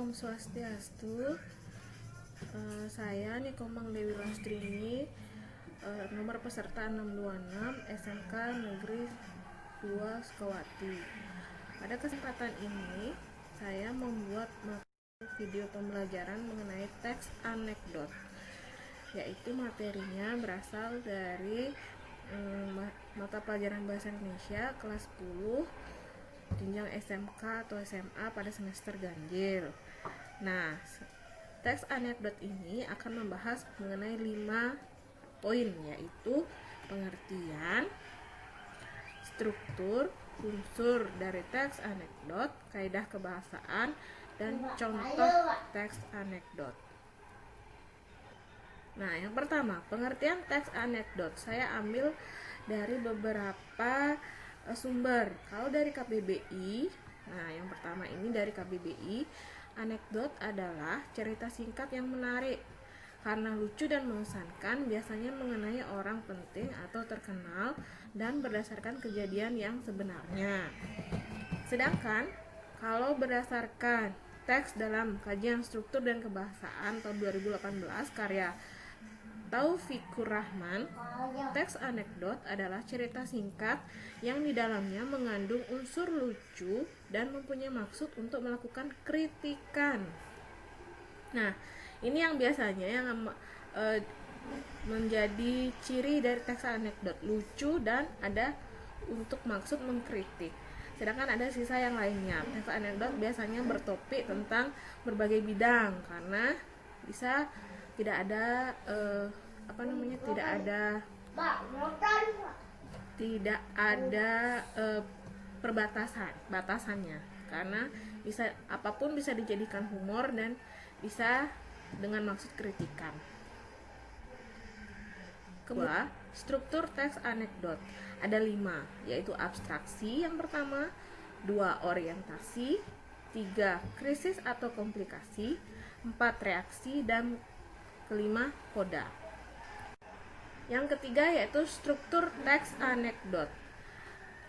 Om Swastiastu. Saya Nikomang Dewi Lastrini, nomor peserta 626 SMK Negeri 2 Sukawati. Pada kesempatan ini saya membuat video pembelajaran mengenai teks anekdot, yaitu materinya berasal dari mata pelajaran bahasa Indonesia kelas 10 jenjang SMK atau SMA pada semester ganjil. Nah, teks anekdot ini akan membahas mengenai 5 poin, yaitu pengertian, struktur, unsur dari teks anekdot, kaidah kebahasaan, dan contoh teks anekdot. Nah, yang pertama, pengertian teks anekdot. Saya ambil dari beberapa sumber. Kalau dari KBBI, nah yang pertama ini dari KBBI, anekdot adalah cerita singkat yang menarik karena lucu dan mengesankan, biasanya mengenai orang penting atau terkenal dan berdasarkan kejadian yang sebenarnya. Sedangkan kalau berdasarkan teks dalam kajian struktur dan kebahasaan tahun 2018 karya Taufikur Rahman, teks anekdot adalah cerita singkat yang di dalamnya mengandung unsur lucu dan mempunyai maksud untuk melakukan kritikan. Nah, ini yang biasanya yang menjadi ciri dari teks anekdot, lucu dan ada untuk maksud mengkritik. Sedangkan ada sisa yang lainnya. Teks anekdot biasanya bertopik tentang berbagai bidang karena bisa tidak ada batasannya, karena apapun bisa dijadikan humor dan bisa dengan maksud kritikan. Kedua, struktur teks anekdot ada 5, yaitu abstraksi yang pertama, 2 orientasi, 3 krisis atau komplikasi, 4 reaksi, dan kelima koda. Yang ketiga yaitu struktur teks anekdot.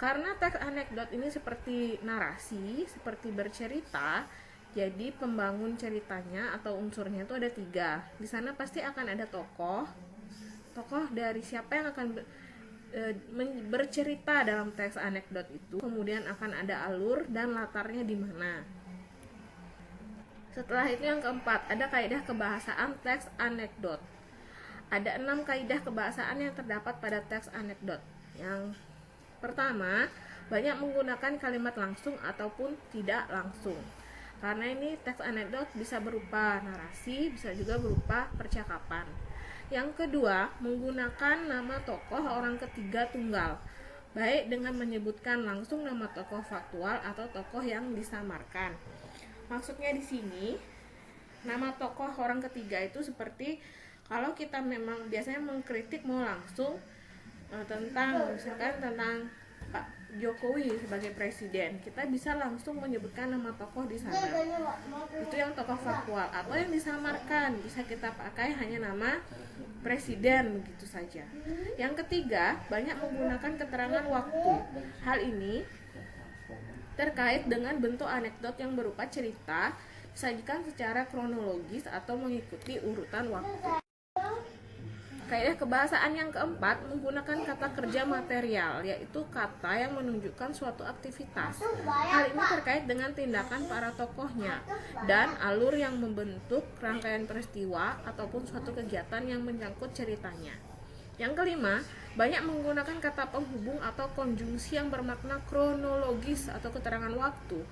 Karena teks anekdot ini seperti narasi, seperti bercerita, jadi pembangun ceritanya atau unsurnya itu ada 3. Di sana pasti akan ada tokoh dari siapa yang akan bercerita dalam teks anekdot itu. Kemudian akan ada alur dan latarnya di mana. Setelah itu yang keempat, ada kaidah kebahasaan teks anekdot. Ada 6 kaidah kebahasaan yang terdapat pada teks anekdot. Yang pertama, banyak menggunakan kalimat langsung ataupun tidak langsung. Karena ini teks anekdot bisa berupa narasi, bisa juga berupa percakapan. Yang kedua, menggunakan nama tokoh orang ketiga tunggal, baik dengan menyebutkan langsung nama tokoh faktual atau tokoh yang disamarkan. Maksudnya di sini, nama tokoh orang ketiga itu seperti kalau kita memang biasanya mengkritik mau langsung tentang Pak Jokowi sebagai presiden, kita bisa langsung menyebutkan nama tokoh di sana. Itu yang tokoh faktual. Atau yang disamarkan, bisa kita pakai hanya nama presiden begitu saja. Yang ketiga, banyak menggunakan keterangan waktu. Hal ini terkait dengan bentuk anekdot yang berupa cerita disajikan secara kronologis atau mengikuti urutan waktu. Kaidah kebahasaan yang keempat, menggunakan kata kerja material, yaitu kata yang menunjukkan suatu aktivitas. Hal ini terkait dengan tindakan para tokohnya dan alur yang membentuk rangkaian peristiwa ataupun suatu kegiatan yang menyangkut ceritanya. Yang kelima, banyak menggunakan kata penghubung atau konjungsi yang bermakna kronologis atau keterangan waktu,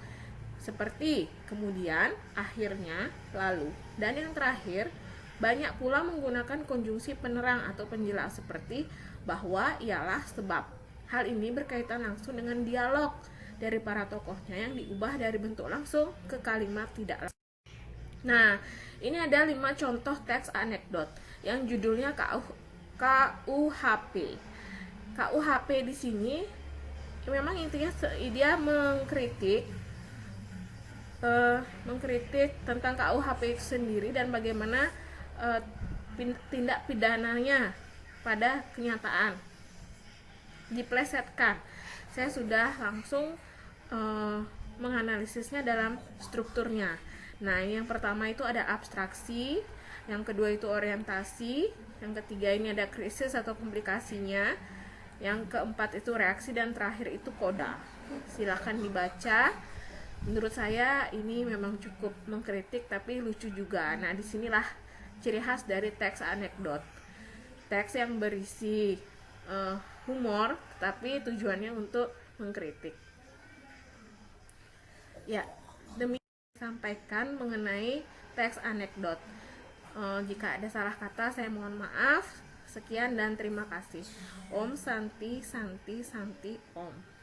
seperti kemudian, akhirnya, lalu. Dan yang terakhir, banyak pula menggunakan konjungsi penerang atau penjelas seperti bahwa, ialah, sebab. Hal ini berkaitan langsung dengan dialog dari para tokohnya yang diubah dari bentuk langsung ke kalimat tidak langsung. Nah, ini ada 5 contoh teks anekdot yang judulnya KUHP. KUHP di sini memang intinya dia mengkritik tentang KUHP itu sendiri dan bagaimana tindak pidananya pada kenyataan diplesetkan. Saya sudah langsung menganalisisnya dalam strukturnya. Nah, ini yang pertama itu ada abstraksi, yang kedua itu orientasi, yang ketiga ini ada krisis atau komplikasinya, yang keempat itu reaksi, dan terakhir itu koda. Silakan dibaca. Menurut saya ini memang cukup mengkritik tapi lucu juga. Nah, disinilah ciri khas dari teks anekdot. Teks yang berisi humor tapi tujuannya untuk mengkritik. Ya, demikian sampaikan mengenai teks anekdot. Jika ada salah kata saya mohon maaf. Sekian dan terima kasih. Om Santi Santi Santi Om.